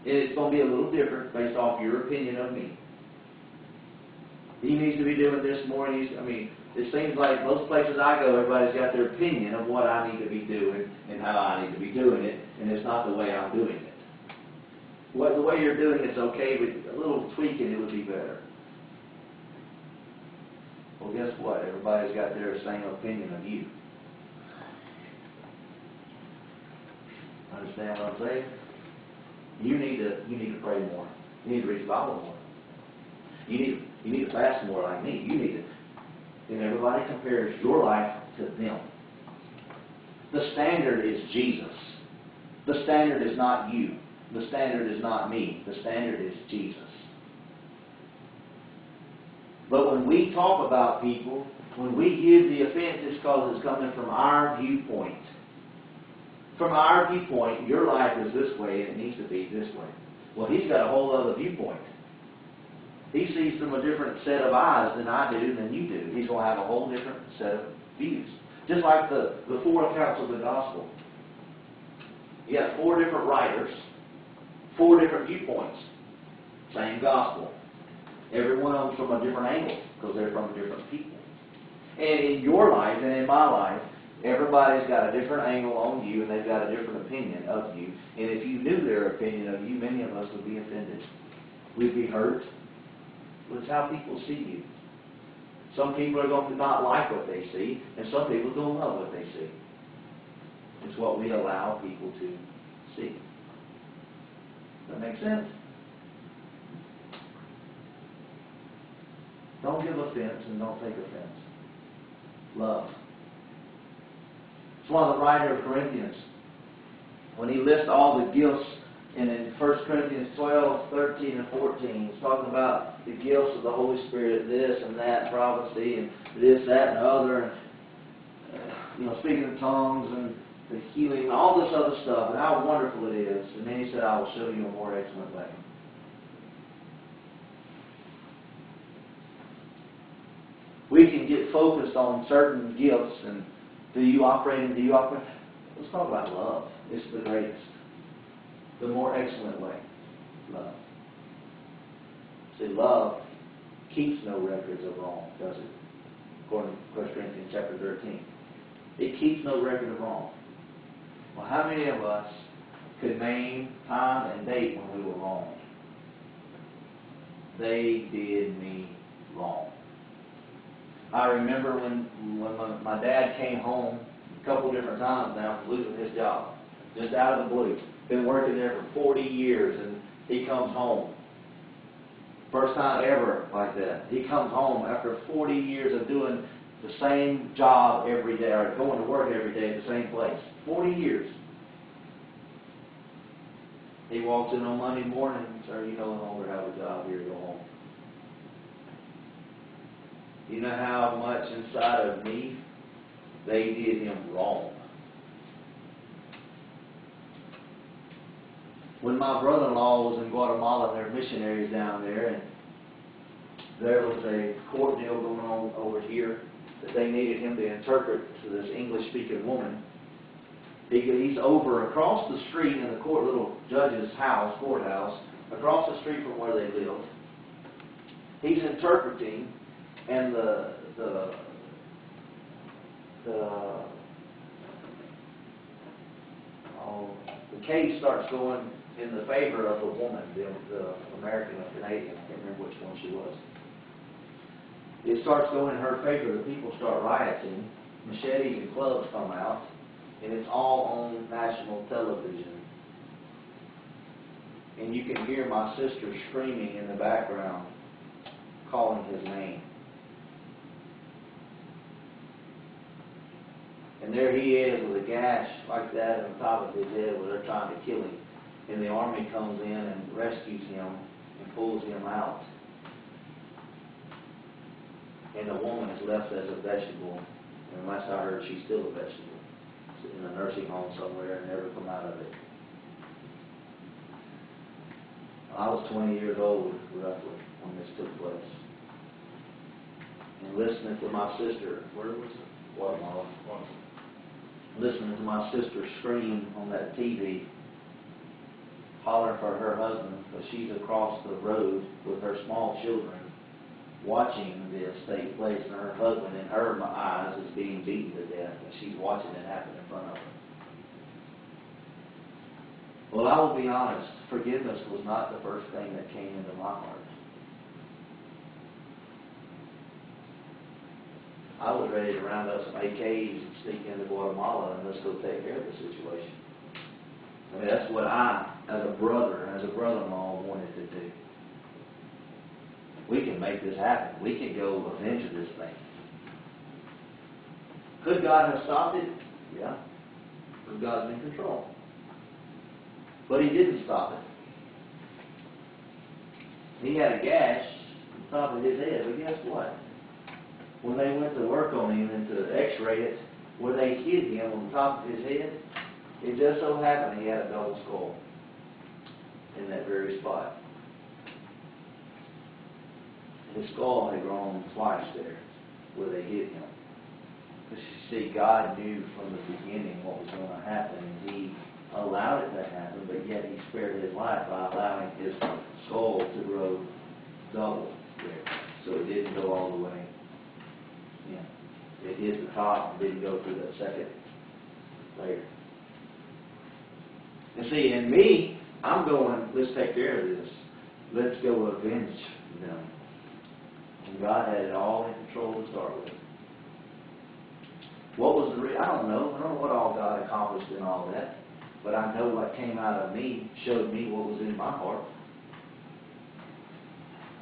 It's going to be a little different based off your opinion of me. He needs to be doing this more. It seems like most places I go, everybody's got their opinion of what I need to be doing and how I need to be doing it, and it's not the way I'm doing it. The way you're doing it's okay, but a little tweaking, it would be better. Well, guess what? Everybody's got their same opinion of you. Understand what I'm saying? You need to pray more. You need to read the Bible more. You need to fast more like me. You need to. And everybody compares your life to them. The standard is Jesus. The standard is not you. The standard is not me. The standard is Jesus. But when we talk about people, when we give the offense, it's because it's coming from our viewpoint. From our viewpoint, your life is this way and it needs to be this way. Well, he's got a whole other viewpoint. He sees from a different set of eyes than I do, than you do. He's going to have a whole different set of views. Just like the 4 accounts of the gospel. You got 4 different writers, 4 different viewpoints. Same gospel. Every one of them from a different angle because they're from different people. And in your life and in my life, everybody's got a different angle on you and they've got a different opinion of you. And if you knew their opinion of you, many of us would be offended. We'd be hurt. But it's how people see you. Some people are going to not like what they see, and some people don't love what they see. It's what we allow people to see. Does that make sense? Don't give offense and don't take offense. Love. It's one of the writer of Corinthians. When he lists all the gifts in 1 Corinthians 12, 13, and 14, he's talking about the gifts of the Holy Spirit, this and that, prophecy, and this, that, and other, and speaking in tongues, and the healing, and all this other stuff, and how wonderful it is. And then he said, I will show you a more excellent way. We can get focused on certain gifts, and do you operate? Let's talk about love. It's the greatest. The more excellent way. Love. See, love keeps no records of wrong, does it? According to 1 Corinthians chapter 13. It keeps no record of wrong. Well, how many of us could name time and date when we were wrong? They did me wrong. I remember when my dad came home a couple different times now from losing his job, just out of the blue. Been working there for 40 years, and he comes home. First time ever like that. He comes home after 40 years of doing the same job every day, or going to work every day at the same place. 40 years. He walks in on Monday morning, sir, you no longer have a job here, go home. You know how much inside of me they did him wrong. When my brother-in-law was in Guatemala, and there were missionaries down there, and there was a court deal going on over here that they needed him to interpret to this English-speaking woman. He's over across the street in the little judge's house, courthouse, across the street from where they lived. He's interpreting, and the case starts going in the favor of the woman, the American or Canadian. I can't remember which one she was. It starts going in her favor. The people start rioting. Machetes and clubs come out, and it's all on national television. And you can hear my sister screaming in the background, calling his name. And there he is with a gash like that on top of his head where they're trying to kill him. And the army comes in and rescues him and pulls him out. And the woman is left as a vegetable. And last I heard, she's still a vegetable. She's in a nursing home somewhere and never come out of it. I was 20 years old, roughly, when this took place. And listening to my sister, where was it? Guatemala. Listening to my sister scream on that TV, hollering for her husband, because she's across the road with her small children, watching this take place, and her husband in her eyes is being beaten to death, and she's watching it happen in front of her. Well, I will be honest, forgiveness was not the first thing that came into my heart. I was ready to round up some AKs and sneak into Guatemala and let's go take care of the situation. I mean, that's what I, as a brother, as a brother-in-law, wanted to do. We can make this happen. We can go avenge this thing. Could God have stopped it? Yeah. Because God's in control. But He didn't stop it. He had a gash on top of his head, but guess what? When they went to work on him and to x-ray it, where they hid him on top of his head, it just so happened he had a double skull in that very spot. His skull had grown twice there where they hid him. Because you see, God knew from the beginning what was going to happen, and He allowed it to happen, but yet He spared his life by allowing his skull to grow double there. So it didn't go all the way. It hit the top and didn't go through that second layer. And see, in me, I'm going, let's take care of this. Let's go avenge them. And God had it all in control to start with. What was the I don't know. I don't know what all God accomplished in all that. But I know what came out of me showed me what was in my heart.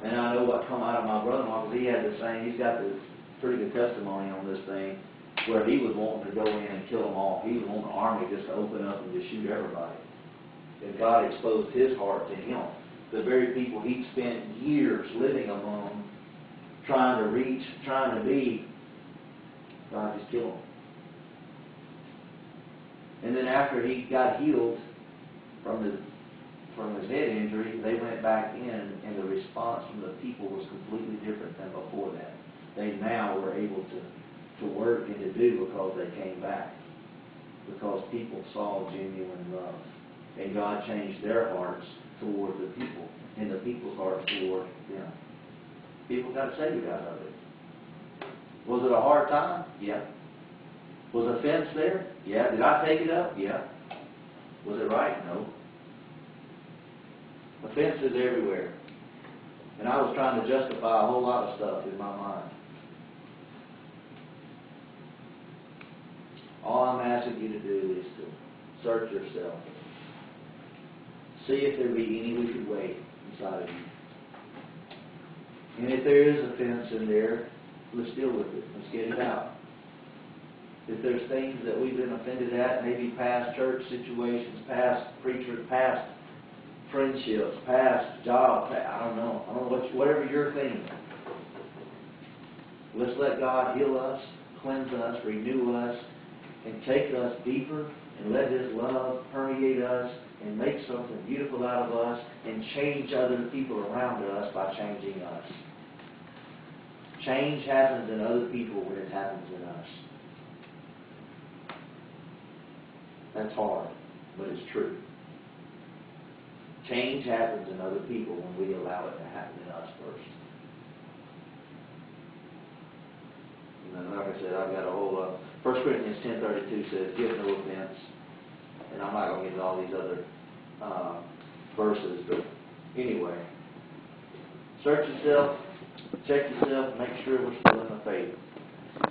And I know what come out of my brother-in-law, because he had the same, he's got the pretty good testimony on this thing, where he was wanting to go in and kill them all. He was wanting the army just to open up and just shoot everybody. And God exposed his heart to him. The very people he'd spent years living among, trying to reach, trying to be, God just killed him. And then after he got healed from his head injury, they went back in, and the response from the people was completely different than before that. They now were able to work and to do because they came back. Because people saw genuine love. And God changed their hearts toward the people, and the people's hearts toward them. People got saved out of it. Was it a hard time? Yeah. Was offense there? Yeah. Did I take it up? Yeah. Was it right? No. Offense is everywhere. And I was trying to justify a whole lot of stuff in my mind. All I'm asking you to do is to search yourself. See if there be any wicked way inside of you. And if there is offense in there, let's deal with it. Let's get it out. If there's things that we've been offended at, maybe past church situations, past preachers, past friendships, past job, I don't know whatever you're thinking. Let's let God heal us, cleanse us, renew us, and take us deeper, and let His love permeate us and make something beautiful out of us and change other people around us by changing us. Change happens in other people when it happens in us. That's hard, but it's true. Change happens in other people when we allow it to happen in us first. And then, like I said, I've got a whole 1 Corinthians 10:32 says, give no offense. And I'm not going to get into all these other verses, but anyway, search yourself, check yourself, make sure we're still in the faith.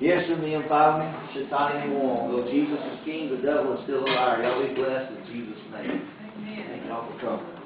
Yes, from the environment, Shaitani won't. Though Jesus is king, the devil is still a liar. Y'all be blessed in Jesus' name. Amen. Thank y'all for coming.